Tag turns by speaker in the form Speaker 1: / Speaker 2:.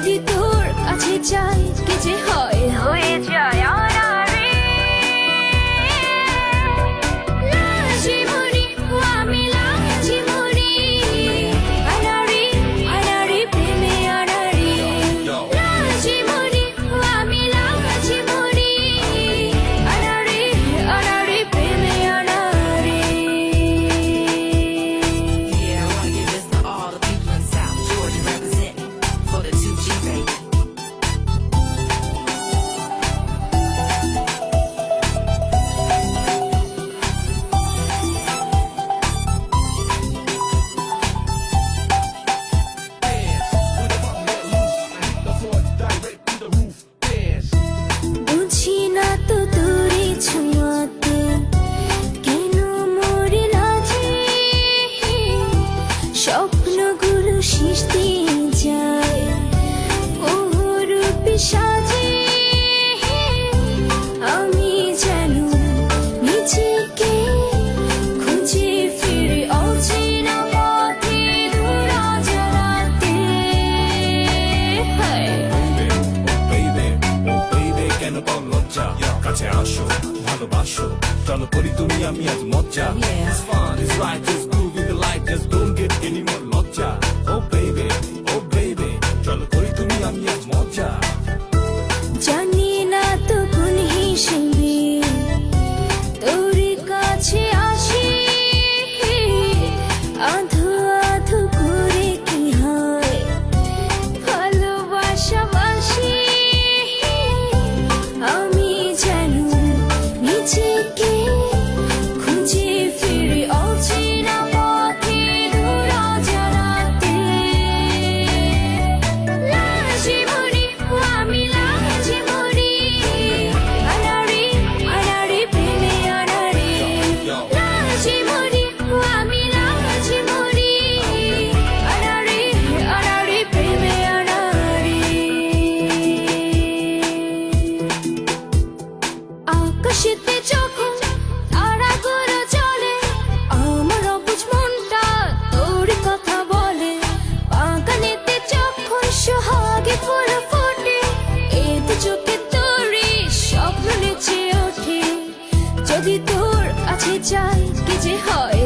Speaker 1: যদি তোর কাছে চাই কি যে হয় হয়ে যায় অনারে লাজি মরি আমি লাজি মরি অনারে অনারে প্রেমে অনারে লাজি মরি আমি লাজি মরি অনারে অনারে প্রেমে অনারে
Speaker 2: Yeah, I wanna give this to all the people in South Georgia representing for the 2G baby.
Speaker 1: বুঝি না তো তোরে ছোঁয়াতে কেন মরে লাজে স্বপ্নগুলো শেষ দিয়ে যায় বহুরূপী সাজে আমি যেন নিজেকে খুঁজে ফিরে অচেনা পথে দূর অজানাতে হায়
Speaker 3: baby, oh baby, কেন পাও লজ্জা কাছে আসো ভালোবাসো চলো করি তুমি আমি আজ মজ্জা It's fun, it's right, it's groove in the light just don't get any more লজ্জা oh baby, চলো করি তুমি আমি আজ মজ্জা
Speaker 1: জানি না তো কোন হিসেবে তোর কাছে আসি আধো আধো করে কি হয় ভালোবাসা বাসি আমি যেন নিজেকে খুঁজে ফিরে অচেনা পথে দূর অজানাতে লাজি মরি আমি লাজি মরি অনারে অনারে প্রেমে অনারে লাজি মরি আমি লাজি মরি অনারে অনারে প্রেমে অনারে আকাশেতে যখন তারাগুলো চলে আমার অবুঝ মনটা তোর কথা বলে বাগানেতে যখন সোহাগে ফুল ফোটে এতে চোখে তোরই স্বপ্ন নেচে ওঠে যদি তোর কাছে চাই কি যে হয়